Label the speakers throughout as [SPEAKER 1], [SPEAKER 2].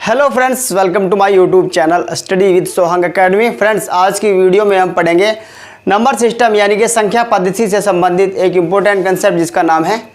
[SPEAKER 1] Hello friends, welcome to my YouTube channel study with Sohang academy. Friends, आज की video में हम पढ़ेंगे नंबर सिस्टम यानी कि संख्या पद्धति से संबंधित एक इम्पोर्टेंट कंसेप्ट जिसका नाम है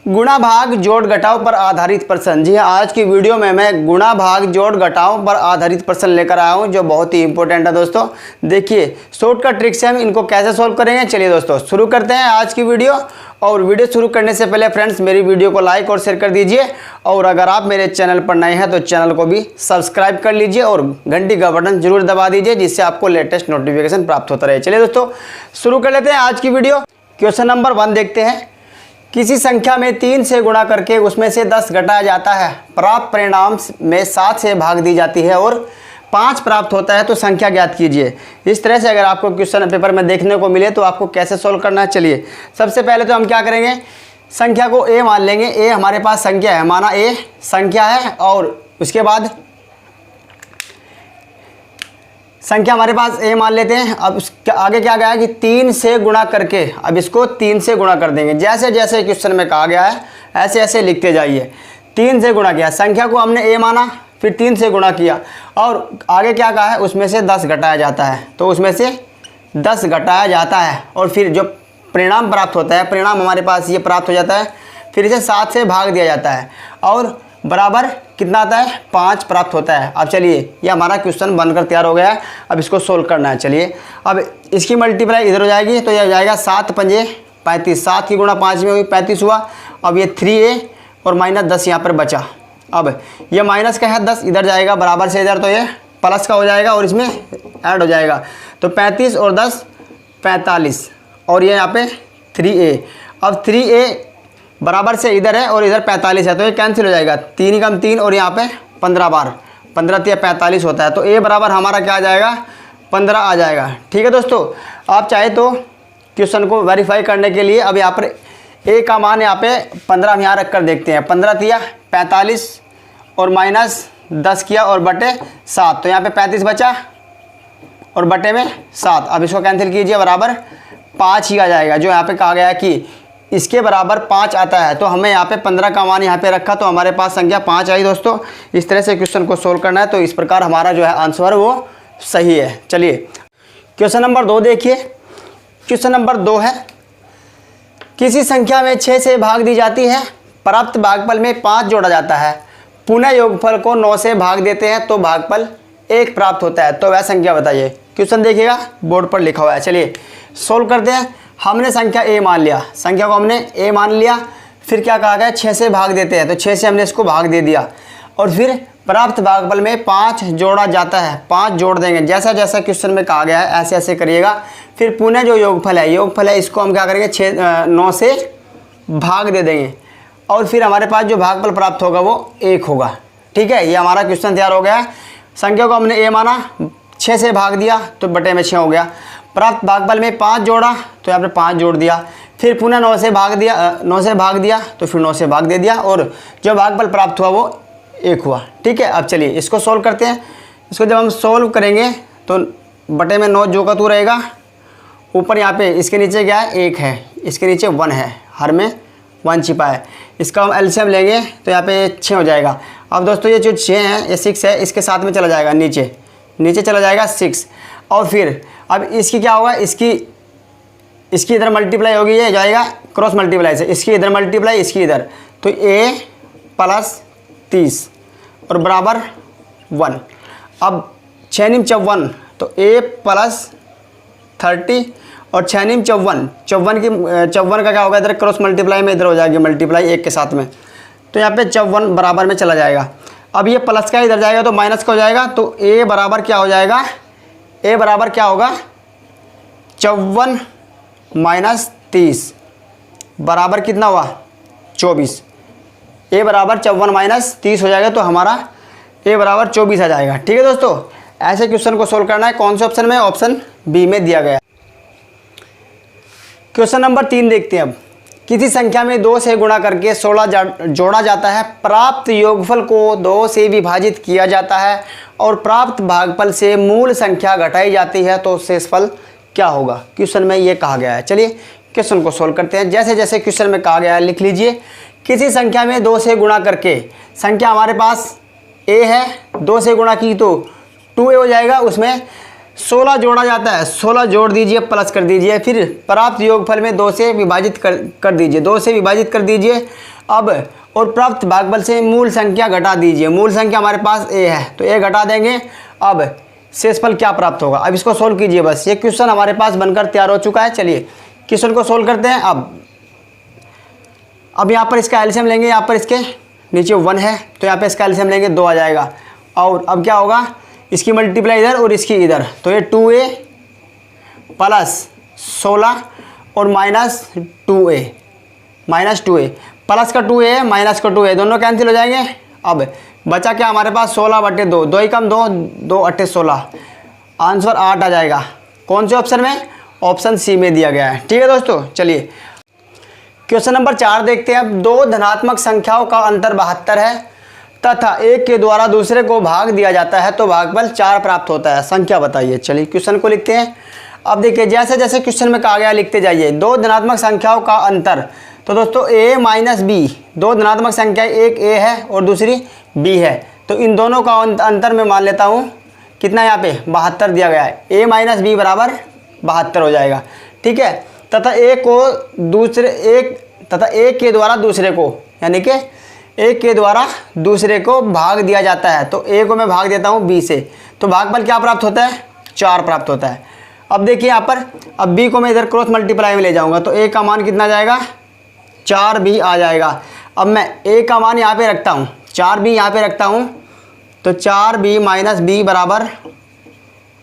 [SPEAKER 1] गुणा भाग जोड़ घटाव पर आधारित प्रश्न। जी हाँ, आज की वीडियो में मैं गुणा भाग जोड़ घटाव पर आधारित प्रश्न लेकर आया हूँ जो बहुत ही इंपॉर्टेंट है। दोस्तों देखिए, शॉर्टकट ट्रिक से हम इनको कैसे सॉल्व करेंगे। चलिए दोस्तों शुरू करते हैं आज की वीडियो। और वीडियो शुरू करने से पहले फ्रेंड्स मेरी वीडियो को लाइक और शेयर कर दीजिए, और अगर आप मेरे चैनल पर नए हैं तो चैनल को भी सब्सक्राइब कर लीजिए और घंटी का बटन जरूर दबा दीजिए जिससे आपको लेटेस्ट नोटिफिकेशन प्राप्त होता रहे। चलिए दोस्तों शुरू कर लेते हैं आज की वीडियो। क्वेश्चन नंबर 1 देखते हैं। किसी संख्या में 3 से गुणा करके उसमें से 10 घटाया जाता है, प्राप्त परिणाम में 7 से भाग दी जाती है और 5 प्राप्त होता है तो संख्या ज्ञात कीजिए। इस तरह से अगर आपको क्वेश्चन पेपर में देखने को मिले तो आपको कैसे सोल्व करना है। चलिए सबसे पहले तो हम क्या करेंगे, संख्या को ए मान लेंगे। ए हमारे पास संख्या है, माना ए संख्या है, और उसके बाद संख्या हमारे पास ए मान लेते हैं। अब आगे क्या गया कि 3 से गुणा करके, अब इसको 3 से गुणा कर देंगे। जैसे जैसे क्वेश्चन में कहा गया है ऐसे ऐसे लिखते जाइए। 3 से गुणा किया, संख्या को हमने ए माना, फिर 3 से गुणा किया, और आगे क्या कहा है उसमें से 10 घटाया जाता है, तो उसमें से 10 घटाया जाता है और फिर जो परिणाम प्राप्त होता है, परिणाम हमारे पास ये प्राप्त हो जाता है, फिर इसे 7 से भाग दिया जाता है और बराबर कितना आता है 5 प्राप्त होता है। अब चलिए ये हमारा क्वेश्चन बनकर तैयार हो गया है। अब इसको सोल्व करना है। चलिए अब इसकी मल्टीप्लाई इधर हो जाएगी तो यह हो जाएगा 7 पंजे 35, 7 की गुणा 5 में हुई 35 हुआ। अब ये 3a और माइनस 10 यहाँ पर बचा। अब ये माइनस का है 10 इधर जाएगा, बराबर से इधर, तो ये प्लस का हो जाएगा और इसमें ऐड हो जाएगा, तो 35 और 10 45, और ये यहाँ पे 3a। अब 3a बराबर से इधर है और इधर 45 है तो ये कैंसिल हो जाएगा, 3 कम 3 और यहाँ पे 15 बार, 15 3 45 होता है, तो a बराबर हमारा क्या आ जाएगा 15 आ जाएगा। ठीक है दोस्तों, आप चाहे तो क्वेश्चन को वेरीफाई करने के लिए अब यहाँ पर a का मान यहाँ पे 15 हम यहाँ रख कर देखते हैं। 15 तिया 45 और माइनस 10 किया और बटे 7, तो यहाँ पे 35 बचा और बटे में 7। अब इसको कैंसिल कीजिए, बराबर 5 ही आ जाएगा। जो यहाँ पे कहा गया है कि इसके बराबर 5 आता है, तो हमें यहाँ पे 15 का मान यहाँ पे रखा तो हमारे पास संख्या 5 आई। दोस्तों इस तरह से क्वेश्चन को सोल्व करना है, तो इस प्रकार हमारा जो है आंसर वो सही है। चलिए क्वेश्चन नंबर 2 देखिए। क्वेश्चन नंबर 2 है, किसी संख्या में 6 से भाग दी जाती है, प्राप्त भागफल में 5 जोड़ा जाता है, पुनः योगफल को 9 से भाग देते हैं तो भागफल 1 प्राप्त होता है, तो वह संख्या बताइए। क्वेश्चन देखिएगा बोर्ड पर लिखा हुआ है। चलिए सोल्व करते हैं। हमने संख्या a मान लिया, संख्या को हमने a मान लिया, फिर क्या कहा गया 6 से भाग देते हैं, तो 6 से हमने इसको भाग दे दिया, और फिर प्राप्त भागफल में 5 जोड़ा जाता है, 5 जोड़ देंगे। जैसा जैसा क्वेश्चन में कहा गया है ऐसे ऐसे करिएगा। फिर पुनः जो योगफल है इसको हम क्या करेंगे 9 से भाग दे देंगे, और फिर हमारे पास जो भागफल प्राप्त होगा वो 1 होगा। ठीक है, ये हमारा क्वेश्चन तैयार हो गया है। संख्या को हमने a माना, 6 से भाग दिया तो बटे में 6 हो गया। प्राप्त भागफल में 5 जोड़ा तो यहाँ पे 5 जोड़ दिया, फिर पुनः 9 से भाग दिया तो फिर 9 से भाग दे दिया, और जो भागफल प्राप्त हुआ वो 1 हुआ। ठीक है, अब चलिए इसको सोल्व करते हैं। इसको जब हम सोल्व करेंगे तो बटे में 9 जो का तू रहेगा, ऊपर यहाँ पे इसके नीचे क्या है 1 है, इसके नीचे 1 है, हर में 1 छिपा है। इसका हम एलसीएम लेंगे तो यहाँ पे 6 हो जाएगा। अब दोस्तों ये जो 6 है ये 6 है, इसके साथ में चला जाएगा नीचे चला जाएगा 6, और फिर अब इसकी क्या होगा, इसकी इधर मल्टीप्लाई होगी, ये जाएगा क्रॉस मल्टीप्लाई से, इसकी इधर मल्टीप्लाई इसकी इधर, तो a प्लस 30 और बराबर 1। अब 6 निम 54 तो a प्लस 30 और 6 निम 54 का क्या होगा इधर क्रॉस मल्टीप्लाई में, इधर हो जाएगी मल्टीप्लाई 1 के साथ में, तो यहाँ पे 54 बराबर में चला जाएगा। अब ये प्लस का इधर जाएगा तो माइनस का हो जाएगा, तो a बराबर क्या हो जाएगा, a बराबर क्या होगा 54 माइनस 30 बराबर कितना हुआ 24। a बराबर 54 माइनस 30 हो जाएगा, तो हमारा a बराबर 24 आ जाएगा। ठीक है दोस्तों, ऐसे क्वेश्चन को सोल्व करना है। कौन से ऑप्शन में, ऑप्शन बी में दिया गया। क्वेश्चन नंबर 3 देखते हैं। अब किसी संख्या में 2 से गुणा करके 16 जोड़ा जाता है, प्राप्त योगफल को 2 से विभाजित किया जाता है और प्राप्त भागफल से मूल संख्या घटाई जाती है, तो शेषफल क्या होगा। क्वेश्चन में ये कहा गया है। चलिए क्वेश्चन को सोल्व करते हैं। जैसे जैसे क्वेश्चन में कहा गया है लिख लीजिए। किसी संख्या में 2 से गुणा करके, संख्या हमारे पास ए है, 2 से गुणा की तो 2a हो जाएगा, उसमें 16 जोड़ा जाता है, 16 जोड़ दीजिए प्लस कर दीजिए, फिर प्राप्त योगफल में 2 से विभाजित कर दीजिए, 2 से विभाजित कर दीजिए। अब और प्राप्त भागफल से मूल संख्या घटा दीजिए, मूल संख्या हमारे पास a है तो a घटा देंगे। अब शेषफल क्या प्राप्त होगा, अब इसको सोल्व कीजिए। बस ये क्वेश्चन हमारे पास बनकर तैयार हो चुका है। चलिए क्वेश्चन को सोल्व करते हैं। अब यहाँ पर इसका एलसीएम लेंगे, यहाँ पर इसके नीचे 1 है तो यहाँ पे इसका एलसीएम लेंगे 2 आ जाएगा। और अब क्या होगा, इसकी मल्टीप्लाई इधर और इसकी इधर, तो ये 2a प्लस 16 और माइनस 2a प्लस का 2a है माइनस का 2a, दोनों कैंसिल हो जाएंगे। अब बचा क्या हमारे पास 16/2, 2 ही कम 2, 2 8 16, आंसर 8 आ जाएगा। कौन से ऑप्शन में, ऑप्शन सी में दिया गया है। ठीक है दोस्तों, चलिए क्वेश्चन नंबर 4 देखते हैं। अब 2 धनात्मक संख्याओं का अंतर 72 है तथा एक के द्वारा दूसरे को भाग दिया जाता है तो भागफल 4 प्राप्त होता है, संख्या बताइए। चलिए क्वेश्चन को लिखते हैं। अब देखिए जैसे जैसे क्वेश्चन में कहा गया लिखते जाइए। 2 धनात्मक संख्याओं का अंतर, तो दोस्तों a माइनस बी, 2 धनात्मक संख्या, एक a है और दूसरी b है, तो इन दोनों का अंतर मैं मान लेता हूँ कितना, यहाँ पे 72 दिया गया है, a माइनस बी बराबर 72 हो जाएगा। ठीक है, तथा एक के द्वारा दूसरे को, यानी कि एक के द्वारा दूसरे को भाग दिया जाता है, तो a को मैं भाग देता हूँ b से, तो भागफल क्या प्राप्त होता है, 4 प्राप्त होता है। अब देखिए यहाँ पर, अब b को मैं इधर क्रॉस मल्टीप्लाई में ले जाऊँगा तो a का मान कितना जाएगा, 4b आ जाएगा। अब मैं a का मान यहाँ पे रखता हूँ, 4b यहाँ पे रखता हूँ, तो 4b माइनस b बराबर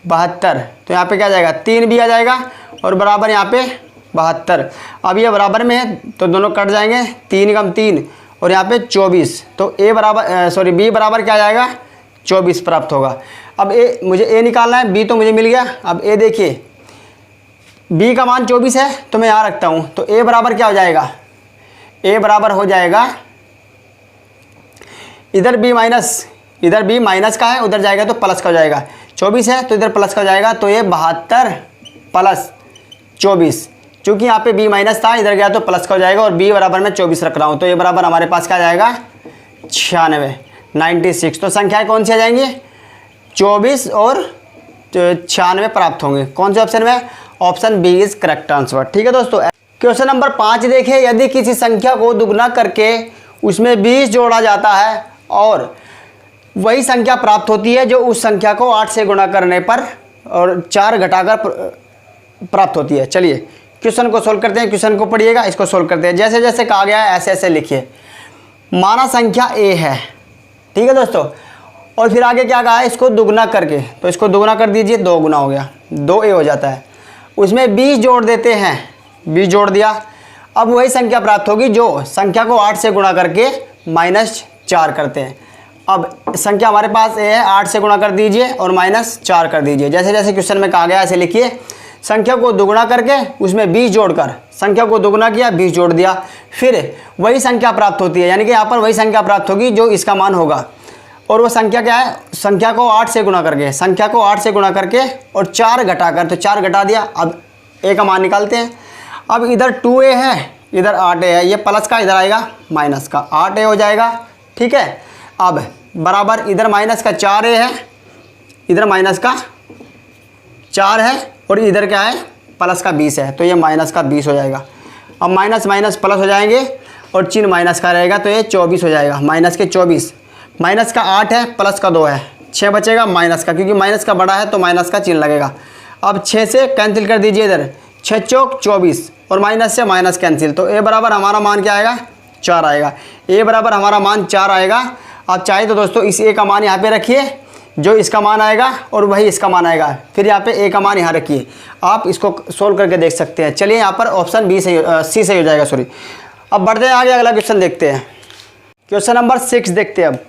[SPEAKER 1] 72, तो यहाँ पे क्या जाएगा, 3b आ जाएगा और बराबर यहाँ पे 72। अब ये बराबर में है तो दोनों कट जाएंगे, 3 कम 3 और यहाँ पे 24, तो b बराबर क्या आ जाएगा, 24 प्राप्त होगा। अब मुझे a निकालना है, b तो मुझे मिल गया। अब a देखिए, b का मान 24 है तो मैं यहाँ रखता हूँ, तो a बराबर क्या हो जाएगा, a बराबर हो जाएगा, इधर b माइनस का है, उधर जाएगा तो प्लस का हो जाएगा, 24 है तो इधर प्लस का हो जाएगा, तो ये 72 प्लस 24, चूँकि यहाँ पे b माइनस था, इधर गया तो प्लस का हो जाएगा और b बराबर मैं 24 रख रहा हूँ, तो ये बराबर हमारे पास क्या आ जाएगा, 96। तो संख्याएँ कौन सी आ जाएंगी, 24 और 96 प्राप्त होंगे। कौन से ऑप्शन में, option B is correct answer. ठीक है दोस्तों, क्वेश्चन नंबर 5 देखिए। यदि किसी संख्या को दुगना करके उसमें 20 जोड़ा जाता है और वही संख्या प्राप्त होती है जो उस संख्या को 8 से गुणा करने पर और 4 घटाकर प्राप्त होती है। चलिए क्वेश्चन को सोल्व करते हैं, क्वेश्चन को पढ़िएगा, इसको सोल्व करते हैं। जैसे जैसे कहा गया है ऐसे ऐसे लिखिए। माना संख्या a है, ठीक है दोस्तों, और फिर आगे क्या कहा है, इसको दुगना करके, तो इसको दुगना कर दीजिए, 2 गुना हो गया, 2a हो जाता है, उसमें 20 जोड़ देते हैं, 20 जोड़ दिया। अब वही संख्या प्राप्त होगी जो संख्या को 8 से गुणा करके -4 करते हैं। अब संख्या हमारे पास a है, 8 से गुणा कर दीजिए और -4 कर दीजिए। जैसे जैसे क्वेश्चन में कहा गया ऐसे लिखिए। संख्या को दुगुना करके उसमें 20 जोड़कर संख्या को दुगुना किया, 20 जोड़ दिया, फिर वही संख्या प्राप्त होती है, यानी कि यहाँ पर वही संख्या प्राप्त होगी जो इसका मान होगा। और वो संख्या क्या है, संख्या को 8 से गुणा करके, संख्या को 8 से गुणा करके और 4 घटाकर, तो 4 घटा दिया। अब a का मान निकालते हैं। अब इधर 2a है, इधर 8a है, ये प्लस का इधर आएगा माइनस का, 8a हो जाएगा। ठीक है, अब बराबर इधर माइनस का 4a है, इधर माइनस का 4 है और इधर क्या है, प्लस का 20 है, तो ये माइनस का 20 हो जाएगा। अब माइनस माइनस प्लस हो जाएंगे और चिन्ह माइनस का रहेगा, तो ये 24 हो जाएगा। माइनस के 24, माइनस का 8 है, प्लस का 2 है, 6 बचेगा माइनस का, क्योंकि माइनस का बड़ा है तो माइनस का चिन्ह लगेगा। अब 6 से कैंसिल कर दीजिए, इधर 6 चौक 24 और माइनस से माइनस कैंसिल, तो a बराबर हमारा मान क्या आएगा, 4 आएगा। a बराबर हमारा मान 4 आएगा। आप चाहे तो दोस्तों इस a का मान यहाँ पे रखिए, जो इसका मान आएगा और वही इसका मान आएगा, फिर यहाँ पे a का मान यहाँ रखिए, आप इसको सोल्व करके देख सकते हैं। चलिए यहाँ पर ऑप्शन बी सही, सी सही हो जाएगा, सॉरी। अब बढ़ते हैं आगे, अगला क्वेश्चन देखते हैं। क्वेश्चन नंबर 6 देखते हैं। अब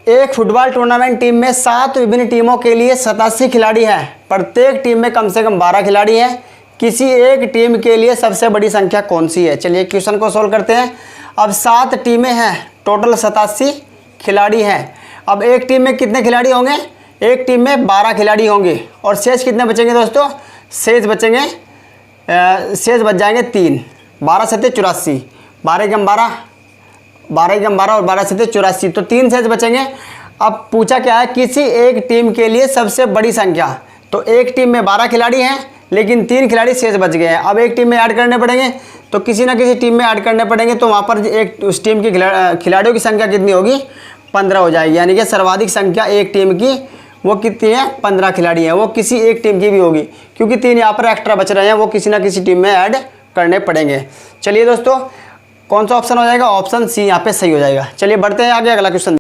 [SPEAKER 1] एक फुटबॉल टूर्नामेंट टीम में 7 विभिन्न टीमों के लिए 87 खिलाड़ी हैं, प्रत्येक टीम में कम से कम 12 खिलाड़ी हैं, किसी एक टीम के लिए सबसे बड़ी संख्या कौन सी है। चलिए क्वेश्चन को सोल्व करते हैं। अब 7 टीमें हैं, टोटल 87 खिलाड़ी हैं। अब एक टीम में कितने खिलाड़ी होंगे, एक टीम में 12 खिलाड़ी होंगे, और शेष कितने बचेंगे दोस्तों, शेष बचेंगे, शेष बच जाएंगे 3, 12 7 84, 12 कम 12 12 कम 12 और 12 से 84, तो 3 शेष बचेंगे। अब पूछा क्या है, किसी एक टीम के लिए सबसे बड़ी संख्या। तो एक टीम में 12 खिलाड़ी हैं लेकिन 3 खिलाड़ी शेष बच गए हैं। अब एक टीम में ऐड करने पड़ेंगे, तो किसी ना किसी टीम में ऐड करने पड़ेंगे। तो वहाँ पर एक उस टीम की खिलाड़ियों की संख्या कितनी होगी, 15 हो जाएगी। यानी कि सर्वाधिक संख्या एक टीम की वो कितनी है, 15 खिलाड़ी हैं। वो किसी एक टीम की भी होगी, क्योंकि 3 यहाँ पर एक्स्ट्रा बच रहे हैं, वो किसी ना किसी टीम में ऐड करने पड़ेंगे। चलिए दोस्तों, कौन सा ऑप्शन हो जाएगा, ऑप्शन सी यहाँ पे सही हो जाएगा। चलिए बढ़ते हैं आगे, अगला क्वेश्चन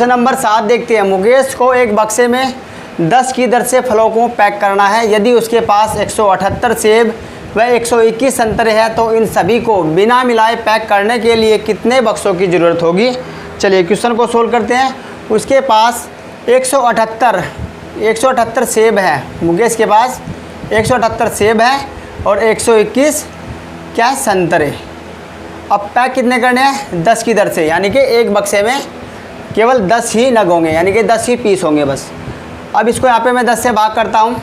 [SPEAKER 1] नंबर 7 देखते हैं। मुकेश को एक बक्से में 10 की दर से फलों को पैक करना है। यदि उसके पास 178 सेब व 121 संतरे हैं तो इन सभी को बिना मिलाए पैक करने के लिए कितने बक्सों की ज़रूरत होगी। चलिए क्वेश्चन को सोल्व करते हैं। उसके पास 178 सेब है, मुकेश के पास 178 सेब है और 121 क्या है, संतरे। अब पैक कितने करने हैं, 10 की दर से, यानी कि एक बक्से में केवल 10 ही नग होंगे, यानी कि 10 ही पीस होंगे बस। अब इसको यहाँ पे मैं 10 से भाग करता हूँ।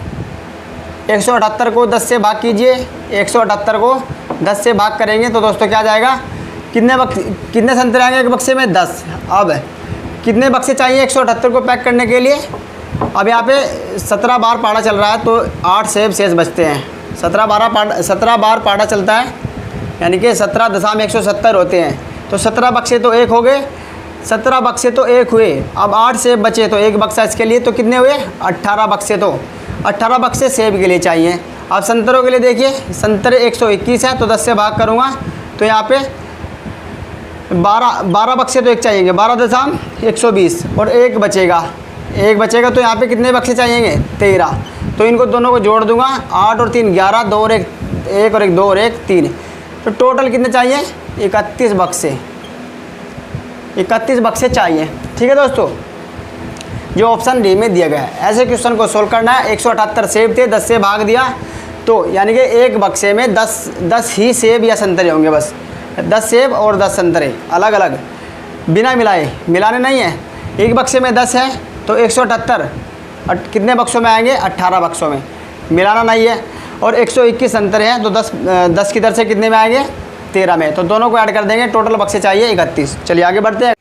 [SPEAKER 1] 178 को 10 से भाग कीजिए, 178 को 10 से भाग करेंगे तो दोस्तों क्या जाएगा, कितने संतरे आएंगे एक बक्से में, 10। अब कितने बक्से चाहिए 178 को पैक करने के लिए। अब यहाँ पे 17 बार पाड़ा चल रहा है तो 8 सेब शेष बचते हैं। 17 बार पाड़ा चलता है, यानी कि 17.170 होते हैं। तो 17 बक्से तो एक हो गए, 17 बक्से तो एक हुए। अब 8 सेब बचे तो एक बक्सा इसके लिए, तो कितने हुए, 18 बक्से। तो 18 बक्से सेब के लिए चाहिए। अब संतरों के लिए देखिए, संतरे 121 है तो 10 से भाग करूँगा तो यहाँ पे 12 बक्से तो एक चाहिएंगे, 12.120 और एक बचेगा तो यहाँ पे कितने बक्से चाहिएंगे, 13। तो इनको दोनों को जोड़ दूंगा, 8 और 3 11, 2 और 1 और 1 2 और 1 3। तो टोटल कितने चाहिए, 31 बक्से चाहिए। ठीक है दोस्तों, जो ऑप्शन डी में दिया गया है। ऐसे क्वेश्चन को सोल्व करना है। 178 सेब थे, 10 से भाग दिया तो यानी कि एक बक्से में 10 ही सेब या संतरे होंगे, बस 10 सेब और 10 संतरे अलग अलग, बिना मिलाने नहीं है। एक बक्से में 10 है तो 178 कितने बक्सों में आएंगे, 18 बक्सों में, मिलाना नहीं है। और 121 संतरे हैं तो 10 की दर से कितने में आएंगे, 13 में। तो दोनों को ऐड कर देंगे, टोटल बक्से चाहिए 31। चलिए आगे बढ़ते हैं,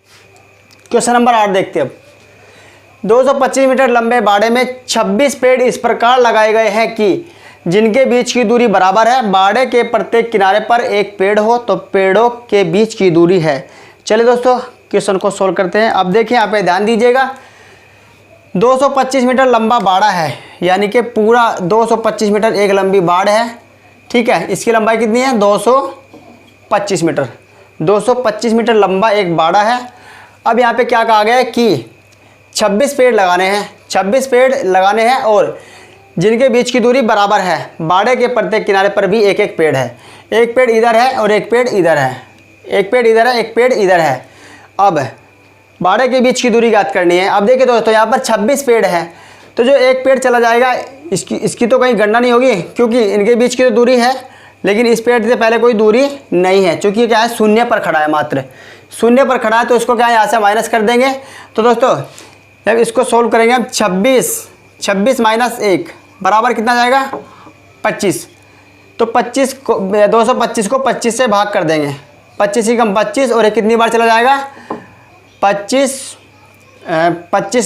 [SPEAKER 1] क्वेश्चन नंबर 8 देखते हैं। अब 225 मीटर लंबे बाड़े में 26 पेड़ इस प्रकार लगाए गए हैं कि जिनके बीच की दूरी बराबर है। बाड़े के प्रत्येक किनारे पर एक पेड़ हो तो पेड़ों के बीच की दूरी है। चलिए दोस्तों क्वेश्चन को सोल्व करते हैं। अब देखिए यहाँ पे ध्यान दीजिएगा, 225 मीटर लंबा बाड़ा है, यानी कि पूरा 225 मीटर एक लंबी बाड़ है। ठीक है, इसकी लंबाई कितनी है, 225 मीटर। 225 मीटर लंबा एक बाड़ा है। अब यहाँ पे क्या कहा गया है कि 26 पेड़ लगाने हैं, 26 पेड़ लगाने हैं और जिनके बीच की दूरी बराबर है। बाड़े के प्रत्येक किनारे पर भी एक एक पेड़ है, एक पेड़ इधर है और एक पेड़ इधर है, एक पेड़ इधर है, एक पेड़ इधर है। अब बाड़े के बीच की दूरी ज्ञात करनी है। अब देखिए दोस्तों, यहाँ पर 26 पेड़ है तो जो एक पेड़ चला जाएगा इसकी तो कहीं गणना नहीं होगी, क्योंकि इनके बीच की तो दूरी है, लेकिन इस पेड़ से पहले कोई दूरी नहीं है, क्योंकि क्या है, शून्य पर खड़ा है, मात्र शून्य पर खड़ा है। तो इसको क्या है, यहाँ से माइनस कर देंगे। तो दोस्तों जब इसको सोल्व करेंगे हम, 26 माइनस 1 बराबर कितना जाएगा, 25। तो 25 को 225 को 25 से भाग कर देंगे, 25 ही कम 25 और एक कितनी बार चला जाएगा, 25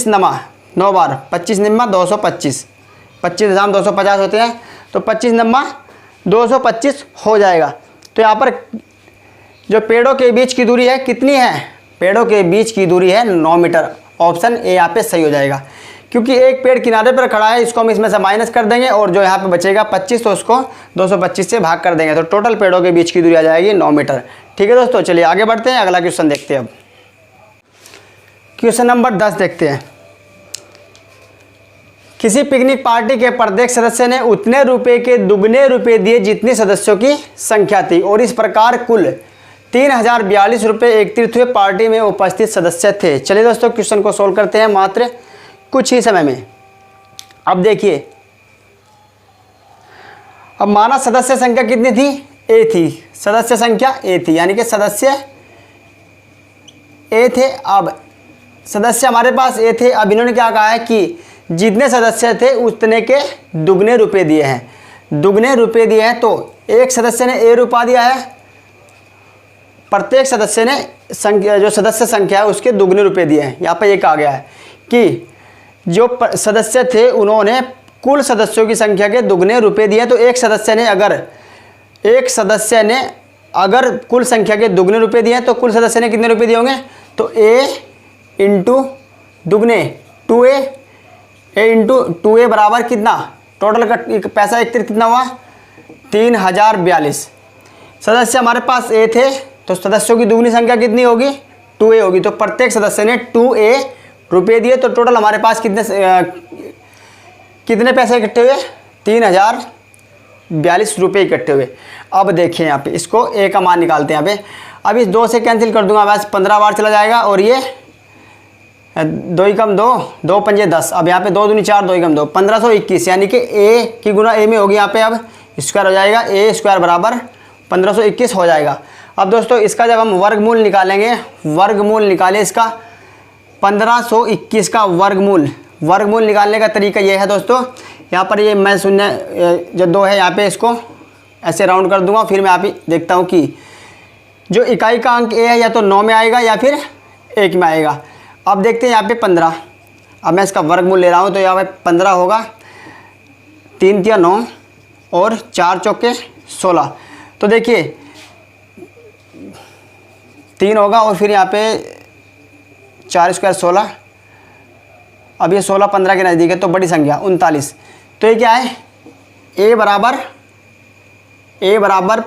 [SPEAKER 1] नमा 9 बार, 25 निम्मा 225, 25,250 होते हैं। तो 25 नम्मा 225 हो जाएगा। तो यहाँ पर जो पेड़ों के बीच की दूरी है कितनी है, पेड़ों के बीच की दूरी है 9 मीटर। ऑप्शन ए यहाँ पे सही हो जाएगा, क्योंकि एक पेड़ किनारे पर खड़ा है, इसको हम इसमें से माइनस कर देंगे और जो यहाँ पे बचेगा 25, तो उसको 225 से भाग कर देंगे। तो टोटल पेड़ों के बीच की दूरी आ जाएगी 9 मीटर। ठीक है दोस्तों, चलिए आगे बढ़ते हैं, अगला क्वेश्चन देखते हैं। अब क्वेश्चन नंबर 10 देखते हैं। किसी पिकनिक पार्टी के प्रत्येक सदस्य ने उतने रुपए के दुगने रुपए दिए जितनी सदस्यों की संख्या थी, और इस प्रकार कुल 3042 रुपये एकत्रित हुए पार्टी में उपस्थित सदस्य थे। चलिए दोस्तों क्वेश्चन को सोल्व करते हैं मात्र कुछ ही समय में। अब देखिए, अब माना सदस्य संख्या कितनी थी, ए थी, सदस्य संख्या ए थी, यानी कि सदस्य ए थे। अब सदस्य हमारे पास ए थे। अब इन्होंने क्या कहा है कि जितने सदस्य थे उतने के दुगने रुपए दिए हैं, दुगने रुपए दिए हैं। तो एक सदस्य ने ए रुपया दिया है प्रत्येक सदस्य ने संख्या, जो सदस्य संख्या है उसके दुगने रुपए दिए हैं। यहाँ पर एक आ गया है कि जो सदस्य थे उन्होंने कुल सदस्यों की संख्या के दुगने रुपए दिए। तो एक सदस्य ने अगर कुल संख्या के दुगने रुपए दिए तो कुल सदस्य ने कितने रुपए दिए होंगे? तो a इंटू दुगने 2a, a इंटू 2a बराबर कितना? टोटल का पैसा एकत्रित कितना हुआ? 3042 सदस्य हमारे पास a थे, तो सदस्यों की दुगनी संख्या कितनी होगी? 2a होगी। तो प्रत्येक सदस्य ने 2a रुपये दिए, तो टोटल हमारे पास कितने पैसे इकट्ठे हुए? 3042 रुपये इकट्ठे हुए। अब देखिए यहाँ पे इसको a का मान निकालते हैं। यहाँ पे अब इस 2 से कैंसिल कर दूंगा, बस 15 बार चला जाएगा और ये 2 ही कम 2, 2 पंजे 10। अब यहाँ पे 2 दूनी 4, 2 ही कम 2, 1521, यानी कि a की गुना a में होगी। यहाँ पे अब स्क्वायर हो जाएगा, a स्क्वायर बराबर 1521 हो जाएगा। अब दोस्तों इसका जब हम वर्गमूल निकालेंगे, वर्गमूल निकालें इसका 1521 का वर्गमूल निकालने का तरीका ये है दोस्तों। यहाँ पर ये मैं शून्य जो 2 है यहाँ पे इसको ऐसे राउंड कर दूंगा, फिर मैं यहाँ पे देखता हूँ कि जो इकाई का अंक a है या तो 9 में आएगा या फिर 1 में आएगा। अब देखते हैं यहाँ पे 15, अब मैं इसका वर्गमूल ले रहा हूँ तो यहाँ पे 15 होगा, 3 तिया 9 और 4 चौके 16। तो देखिए 3 होगा और फिर यहाँ पे 4 स्क्वायर 16। अब ये 16 15 के नज़दीक है तो बड़ी संख्या 39। तो ये क्या है? a बराबर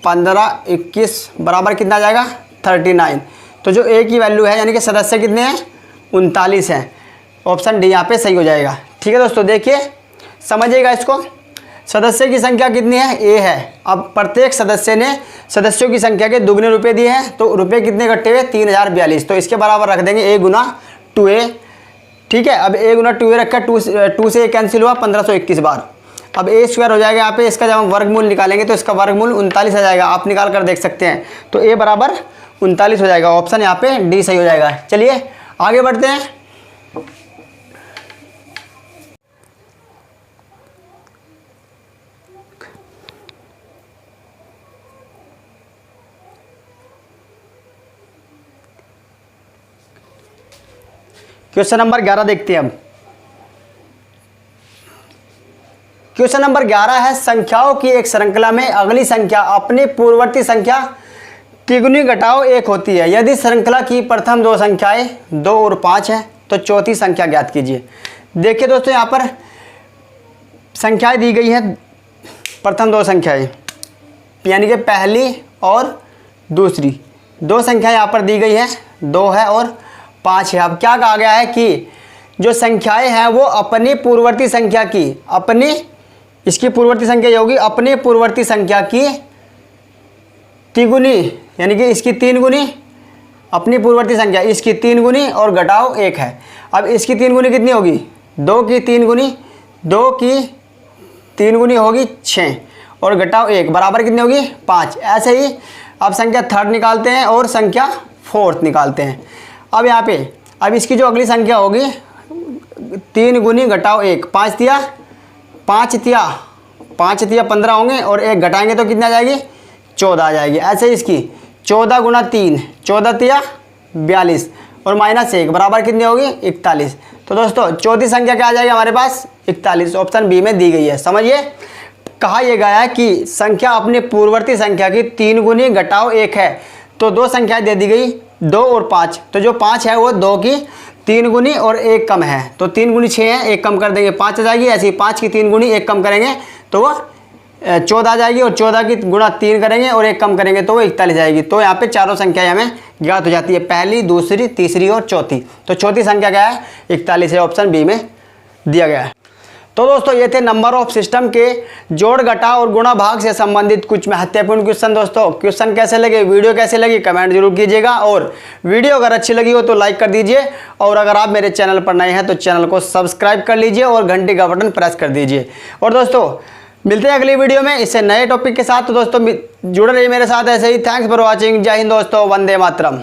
[SPEAKER 1] 15 21 बराबर कितना आ जाएगा? 39। तो जो a की वैल्यू है यानी कि सदस्य कितने हैं? 39 हैं। ऑप्शन डी यहाँ पे सही हो जाएगा। ठीक है दोस्तों, देखिए समझिएगा इसको। सदस्य की संख्या कितनी है? a है। अब प्रत्येक सदस्य ने सदस्यों की संख्या के दुगने रुपए दिए हैं, तो रुपए कितने इकट्ठे हुए? 3042। तो इसके बराबर रख देंगे a गुना 2a। ठीक है, अब a गुना 2a रखा, 2 से कैंसिल हुआ 1521 बार। अब a स्क्वायर हो जाएगा यहाँ पे। इसका जब हम वर्गमूल निकालेंगे तो इसका वर्गमूल 39 आ जाएगा, आप निकाल कर देख सकते हैं। तो a बराबर 39 हो जाएगा। ऑप्शन यहाँ पे डी सही हो जाएगा। चलिए आगे बढ़ते हैं। क्वेश्चन नंबर 11 देखते हैं। अब क्वेश्चन नंबर 11 है, संख्याओं की एक श्रृंखला में अगली संख्या अपनी पूर्ववर्ती संख्या तिगुनी घटाओ 1 होती है। यदि श्रृंखला की प्रथम 2 संख्याएं 2 और 5 हैं तो चौथी संख्या ज्ञात कीजिए। देखिए दोस्तों यहाँ पर संख्याएं दी गई हैं, प्रथम 2 संख्याएं यानी कि पहली और दूसरी 2 संख्याएं यहाँ पर दी गई है, 2 है और 5 है। अब क्या कहा गया है कि जो संख्याएं हैं वो अपनी पूर्ववर्ती संख्या की, इसकी पूर्ववर्ती संख्या ये होगी अपनी पूर्ववर्ती संख्या की तिगुनी, यानी कि इसकी 3 गुनी, अपनी पूर्ववर्ती संख्या इसकी 3 गुनी और घटाओ 1 है। अब इसकी 3 गुनी कितनी होगी? 2 की 3 गुनी, 2 की 3 गुनी होगी 6 और घटाओ 1 बराबर कितनी होगी? 5। ऐसे ही अब संख्या थर्ड निकालते हैं और संख्या फोर्थ निकालते हैं। अब यहाँ पे अब इसकी जो अगली संख्या होगी 3 गुनी घटाओ 1, 5 तिया 15 होंगे और 1 घटाएंगे तो कितनी आ जाएगी? 14 आ जाएगी। ऐसे ही इसकी 14 गुना 3, 14 तिया 42 और -1 बराबर कितनी होगी? 41। तो दोस्तों चौथी संख्या क्या आ जाएगी हमारे पास? 41। ऑप्शन बी में दी गई है। समझिए, कहा यह गया है कि संख्या अपने पूर्ववर्ती संख्या की 3 गुनी घटाओ 1 है। तो 2 संख्याएं दे दी गई, 2 और 5। तो जो 5 है वो 2 की 3 गुनी और 1 कम है, तो 3 गुनी 6 है, 1 कम कर देंगे 5 आ जाएगी। ऐसे ही 5 की 3 गुनी 1 कम करेंगे तो वो 14 आ जाएगी और 14 की गुणा 3 करेंगे और 1 कम करेंगे तो वो 41 आएगी। तो यहाँ पे चारों संख्याएं हमें ज्ञात हो जाती है, पहली, दूसरी, तीसरी और चौथी। तो चौथी संख्या क्या है? 41 है। ऑप्शन बी में दिया गया है। तो दोस्तों ये थे नंबर ऑफ सिस्टम के जोड़, घटाव और गुणा भाग से संबंधित कुछ महत्वपूर्ण क्वेश्चन। दोस्तों क्वेश्चन कैसे लगे, वीडियो कैसे लगी, कमेंट जरूर कीजिएगा और वीडियो अगर अच्छी लगी हो तो लाइक कर दीजिए और अगर आप मेरे चैनल पर नए हैं तो चैनल को सब्सक्राइब कर लीजिए और घंटी का बटन प्रेस कर दीजिए। और दोस्तों मिलते हैं अगली वीडियो में इससे नए टॉपिक के साथ। तो दोस्तों जुड़े रहिए मेरे साथ ऐसे ही। Thanks for watching. जय हिंद दोस्तों, वंदे मातरम।